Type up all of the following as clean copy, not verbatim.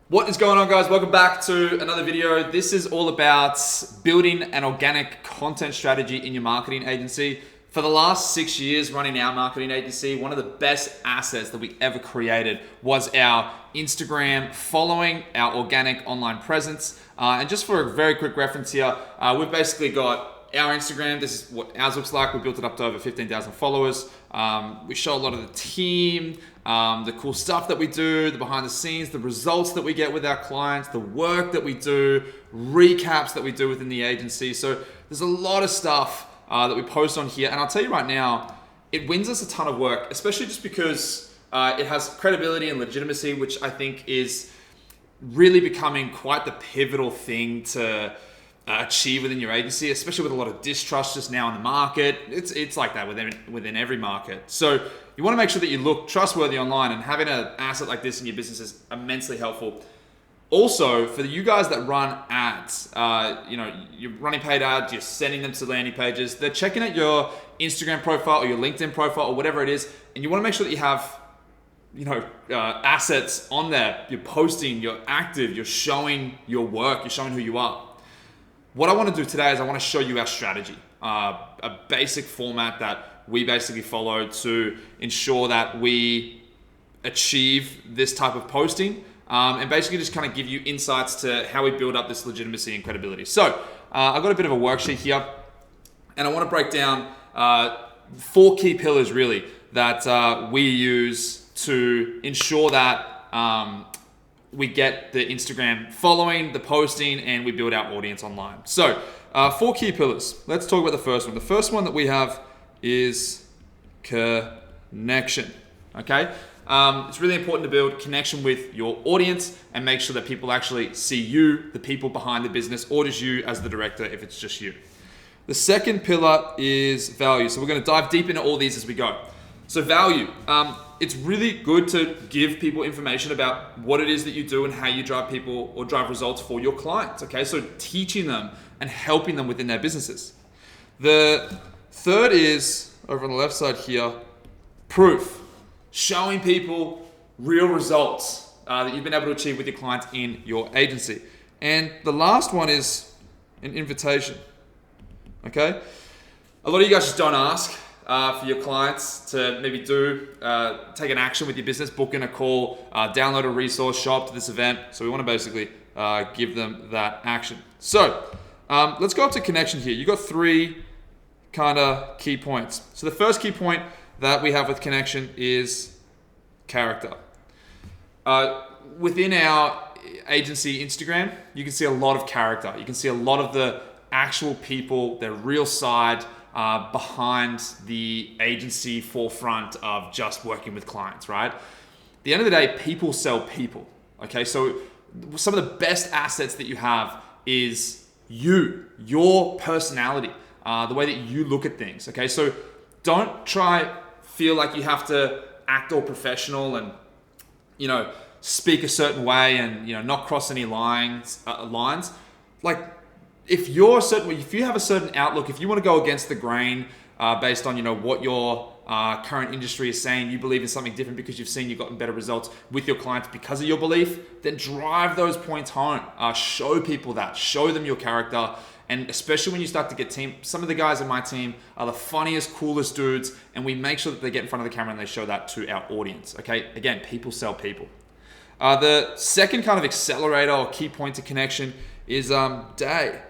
What is going on, guys? Welcome back to another video. This is all about building an organic content strategy in your marketing agency. For the last 6 years running our marketing agency, one of the best assets that we ever created was our Instagram following, our organic online presence. And just for a very quick reference here, we've basically got our Instagram. This is what ours looks like. We built it up to over 15,000 followers. We show a lot of the team, the cool stuff that we do, the behind the scenes, the results that we get with our clients, the work that we do, recaps that we do within the agency. So there's a lot of stuff that we post on here. And I'll tell you right now, it wins us a ton of work, especially just because it has credibility and legitimacy, which I think is really becoming quite the pivotal thing to achieve within your agency, especially with a lot of distrust just now in the market. It's like that within every market. So you want to make sure that you look trustworthy online, and having an asset like this in your business is immensely helpful. Also, for you guys that run ads, you're running paid ads, you're sending them to landing pages, they're checking out your Instagram profile or your LinkedIn profile or whatever it is, and you want to make sure that you have assets on there. You're posting, you're active, you're showing your work, you're showing who you are. What I want to do today is I want to show you our strategy, a basic format that we basically follow to ensure that we achieve this type of posting, and basically just kind of give you insights to how we build up this legitimacy and credibility. So I've got a bit of a worksheet here, and I want to break down 4 key pillars really that we use to ensure that we get the Instagram following, the posting, and we build our audience online. So 4 key pillars. Let's talk about the first one. The first one that we have is connection. Okay? It's really important to build connection with your audience and make sure that people actually see you, the people behind the business, or just you as the director if it's just you. The second pillar is value. So we're going to dive deep into all these as we go. So value. It's really good to give people information about what it is that you do and how you drive people or drive results for your clients. Okay, so teaching them and helping them within their businesses. The third is, over on the left side here, proof. Showing people real results that you've been able to achieve with your clients in your agency. And the last one is an invitation. Okay, a lot of you guys just don't ask for your clients to maybe take an action with your business, book in a call, download a resource, show up to this event. So we want to basically give them that action. So let's go up to connection here. You've got 3 kind of key points. So the first key point that we have with connection is character. Within our agency Instagram, you can see a lot of character. You can see a lot of the actual people, their real side, behind the agency forefront of just working with clients, right? At the end of the day, people sell people, okay? So some of the best assets that you have is your personality, the way that you look at things, okay? So don't feel like you have to act all professional and, speak a certain way and, not cross any lines. Like, if you have a certain outlook, if you want to go against the grain based on what your current industry is saying, you believe in something different because you've seen you've gotten better results with your clients because of your belief, then drive those points home. Show people that. Show them your character. And especially when you start to get some of the guys in my team are the funniest, coolest dudes, and we make sure that they get in front of the camera and they show that to our audience. Okay? Again, people sell people. The second kind of accelerator or key point to connection is day.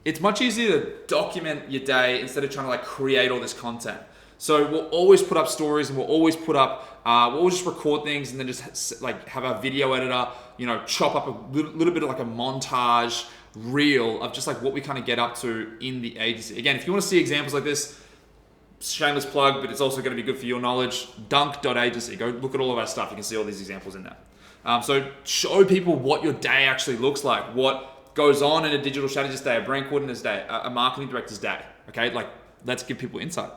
It's much easier to document your day instead of trying to create all this content. So we'll always put up stories, and we'll always just record things and then just have our video editor, chop up a little bit of a montage reel of just what we kind of get up to in the agency. Again, if you want to see examples like this, shameless plug, but it's also going to be good for your knowledge, dunk.agency. Go look at all of our stuff. You can see all these examples in there. So show people what your day actually looks like, what goes on in a digital strategist day, a brand coordinator's day, a marketing director's day. Okay, let's give people insight.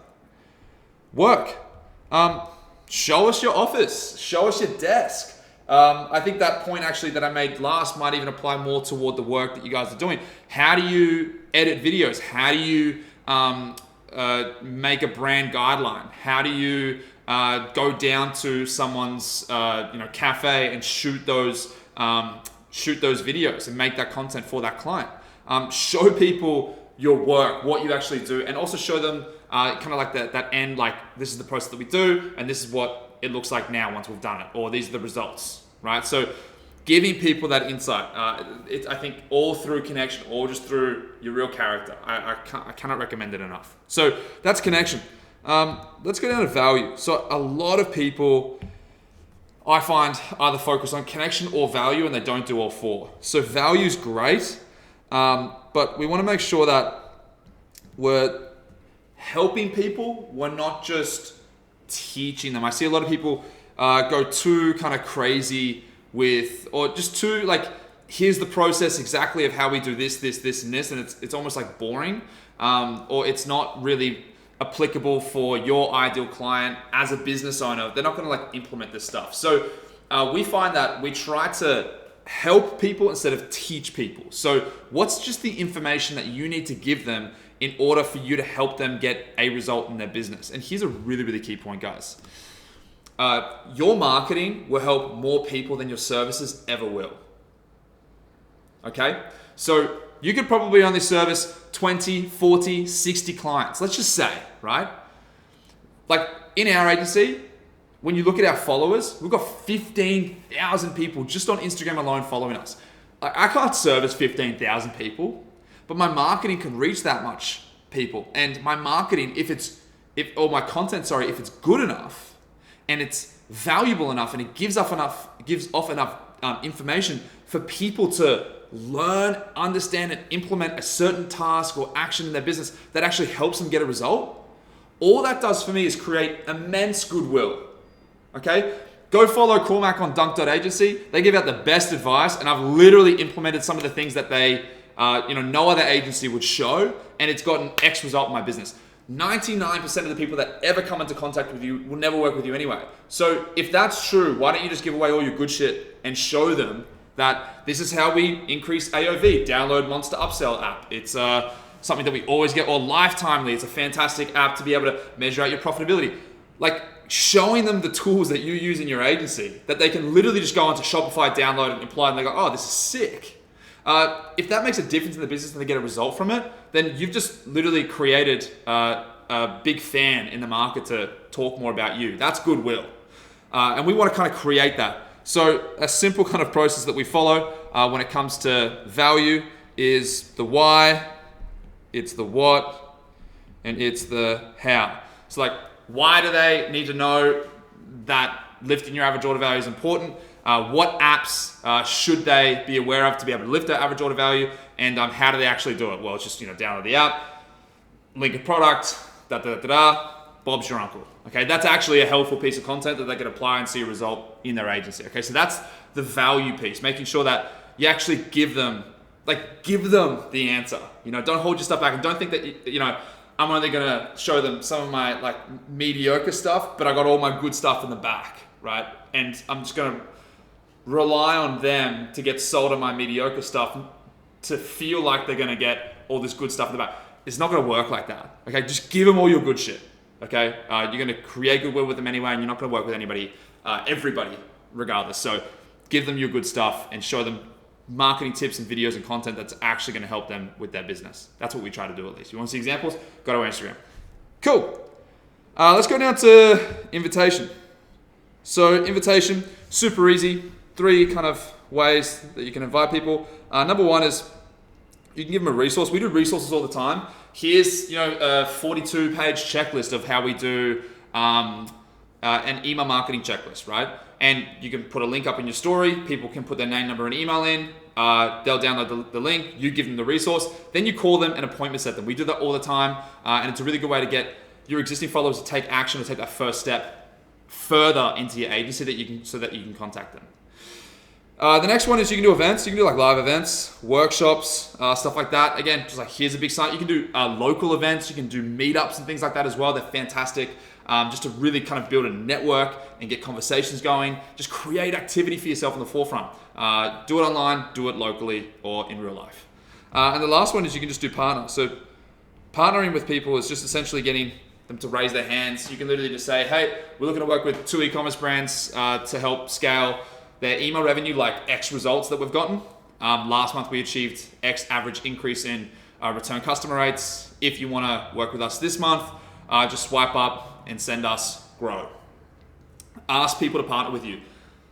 Work. Show us your office. Show us your desk. I think that point actually that I made last might even apply more toward the work that you guys are doing. How do you edit videos? How do you make a brand guideline? How do you go down to someone's cafe and shoot those shoot those videos and make that content for that client. Show people your work, what you actually do, and also show them kind of like that end, like this is the process that we do, and this is what it looks like now once we've done it, or these are the results, right? So giving people that insight, I think all through connection, or just through your real character. I cannot recommend it enough. So that's connection. Let's go down to value. So a lot of people, I find, either focus on connection or value, and they don't do all four. So value is great, but we want to make sure that we're helping people. We're not just teaching them. I see a lot of people go too kind of crazy with, or just too like, here's the process exactly of how we do this, and this, and it's almost like boring, or it's not really applicable for your ideal client as a business owner. They're not going to like implement this stuff. So we find that we try to help people instead of teach people. So what's just the information that you need to give them in order for you to help them get a result in their business? And here's a really, really key point, guys. Your marketing will help more people than your services ever will. Okay? So you could probably only service 20, 40, 60 clients. Let's just say, right? Like in our agency, when you look at our followers, we've got 15,000 people just on Instagram alone following us. I can't service 15,000 people, but my marketing can reach that much people. And my marketing, if it's good enough, and it's valuable enough, and it gives off enough information for people to learn, understand, and implement a certain task or action in their business that actually helps them get a result, all that does for me is create immense goodwill. Okay? Go follow Cormac on dunk.agency. They give out the best advice, and I've literally implemented some of the things that they, no other agency would show, and it's gotten X result in my business. 99% of the people that ever come into contact with you will never work with you anyway. So if that's true, why don't you just give away all your good shit and show them that this is how we increase AOV? Download Monster Upsell app. It's something that we always get, or Lifetimely. It's a fantastic app to be able to measure out your profitability. Like showing them the tools that you use in your agency that they can literally just go onto Shopify, download and apply, and they go, oh, this is sick. If that makes a difference in the business and they get a result from it, then you've just literally created a big fan in the market to talk more about you. That's goodwill. And we want to kind of create that. So a simple kind of process that we follow when it comes to value is the why, it's the what, and it's the how. So like, why do they need to know that lifting your average order value is important? What apps should they be aware of to be able to lift their average order value? And how do they actually do it? Well, it's just download the app, link a product, Bob's your uncle. Okay, that's actually a helpful piece of content that they can apply and see a result in their agency. Okay, so that's the value piece, making sure that you actually give them the answer. Don't hold your stuff back, and don't think that I'm only gonna show them some of my like mediocre stuff, but I got all my good stuff in the back, right? And I'm just gonna rely on them to get sold on my mediocre stuff to feel like they're gonna get all this good stuff in the back. It's not gonna work like that. Okay, just give them all your good shit. Okay, you're gonna create goodwill with them anyway, and you're not gonna work with everybody, regardless. So give them your good stuff and show them marketing tips and videos and content that's actually going to help them with their business. That's what we try to do, at least. You want to see examples? Go to our Instagram. Cool. Let's go down to invitation. So invitation, super easy. 3 kind of ways that you can invite people. Number 1 is you can give them a resource. We do resources all the time. Here's a 42-page checklist of how we do an email marketing checklist, right? And you can put a link up in your story. People can put their name, number, and email in. They'll download the link. You give them the resource. Then you call them and appointment set them. We do that all the time. And it's a really good way to get your existing followers to take action, to take that first step further into your agency so that you can contact them. The next one is you can do events. You can do like live events, workshops, stuff like that. Again, just like here's a big site. You can do local events. You can do meetups and things like that as well. They're fantastic. Just to really kind of build a network and get conversations going. Just create activity for yourself in the forefront. Do it online, do it locally, or in real life. And the last one is you can just do partner. So partnering with people is just essentially getting them to raise their hands. You can literally just say, hey, we're looking to work with 2 e-commerce brands to help scale their email revenue, like X results that we've gotten. Last month we achieved X average increase in return customer rates. If you want to work with us this month, just swipe up and send us grow. Ask people to partner with you.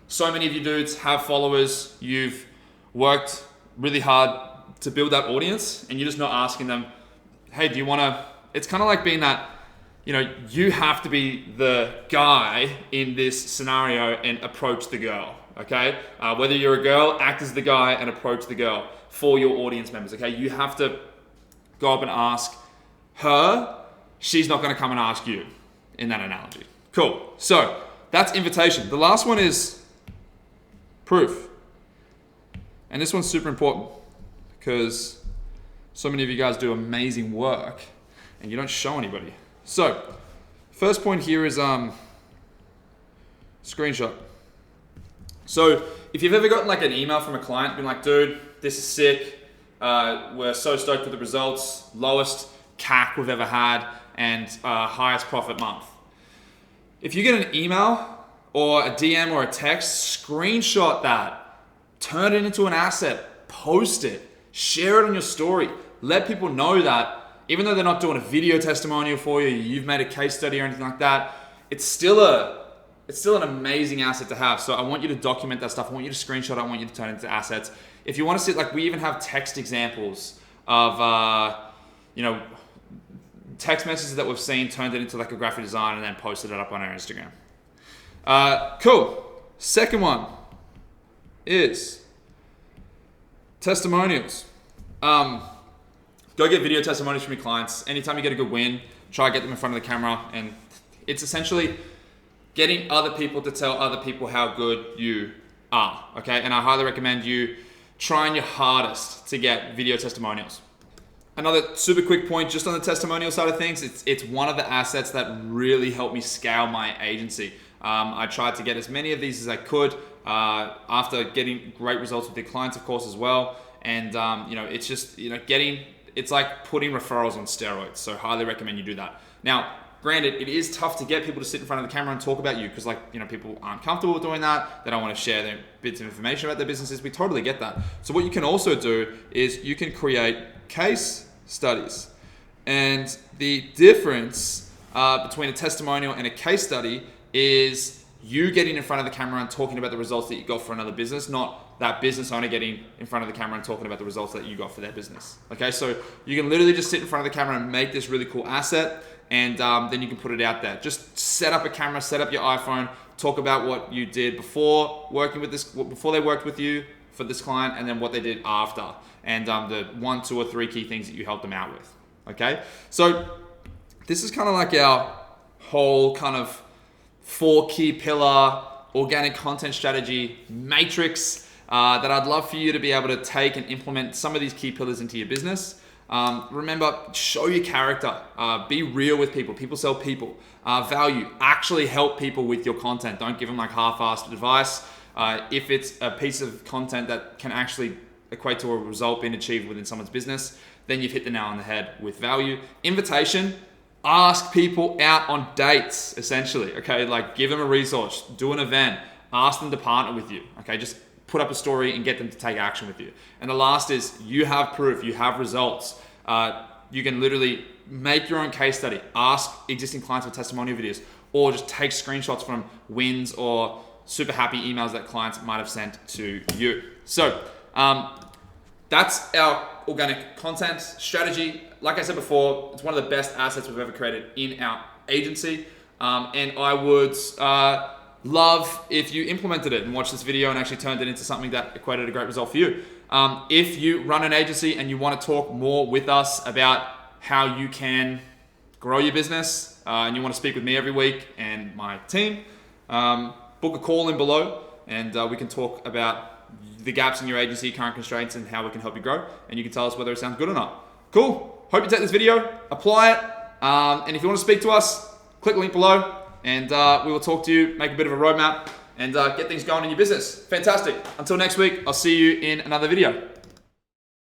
So many of you dudes have followers. You've worked really hard to build that audience, and you're just not asking them, hey, do you want to? It's kind of like being that, you have to be the guy in this scenario and approach the girl, okay? Whether you're a girl, act as the guy and approach the girl for your audience members, okay? You have to go up and ask her. She's not going to come and ask you in that analogy. Cool. So that's invitation. The last one is proof. And this one's super important because so many of you guys do amazing work and you don't show anybody. So first point here is screenshot. So if you've ever gotten like an email from a client being like, dude, this is sick. We're so stoked with the results, lowest CAC we've ever had, and highest profit month. If you get an email or a DM or a text, screenshot that, turn it into an asset, post it, share it on your story. Let people know that even though they're not doing a video testimonial for you, you've made a case study or anything like that, it's still an amazing asset to have. So I want you to document that stuff. I want you to screenshot it. I want you to turn it into assets. If you want to see, like, we even have text examples of, text messages that we've seen, turned it into like a graphic design and then posted it up on our Instagram. Cool. Second one is testimonials. Go get video testimonials from your clients. Anytime you get a good win, try to get them in front of the camera. And it's essentially getting other people to tell other people how good you are, okay? And I highly recommend you trying your hardest to get video testimonials. Another super quick point just on the testimonial side of things, it's one of the assets that really helped me scale my agency. I tried to get as many of these as I could after getting great results with the clients, of course, as well. And, it's just, it's like putting referrals on steroids. So highly recommend you do that. Now, granted, it is tough to get people to sit in front of the camera and talk about you because people aren't comfortable with doing that. They don't want to share their bits of information about their businesses. We totally get that. So what you can also do is you can create case studies. And the difference between a testimonial and a case study is you getting in front of the camera and talking about the results that you got for another business, not that business owner getting in front of the camera and talking about the results that you got for their business. Okay, so you can literally just sit in front of the camera and make this really cool asset, and then you can put it out there. Just set up a camera, set up your iPhone, talk about what you did before working with this, before they worked with you for this client, and then what they did after, and the 1, 2, or 3 key things that you helped them out with. Okay, so this is kind of like our whole kind of 4 key pillar organic content strategy matrix that I'd love for you to be able to take and implement some of these key pillars into your business. Remember, show your character, be real with people. People sell people. Value, actually help people with your content. Don't give them like half-assed advice. If it's a piece of content that can actually equate to a result being achieved within someone's business, then you've hit the nail on the head with value. Invitation, ask people out on dates, essentially, okay? Like give them a resource, do an event, ask them to partner with you, okay? Just put up a story and get them to take action with you. And the last is you have proof, you have results. You can literally make your own case study, ask existing clients for testimonial videos, or just take screenshots from wins or super happy emails that clients might have sent to you. So that's our organic content strategy. Like I said before, it's one of the best assets we've ever created in our agency. And I would love if you implemented it and watched this video and actually turned it into something that equated a great result for you. If you run an agency and you want to talk more with us about how you can grow your business and you want to speak with me every week and my team, book a call in below and we can talk about the gaps in your agency, current constraints, and how we can help you grow. And you can tell us whether it sounds good or not. Cool. Hope you take this video, apply it. And if you want to speak to us, click the link below and we will talk to you, make a bit of a roadmap and get things going in your business. Fantastic. Until next week, I'll see you in another video.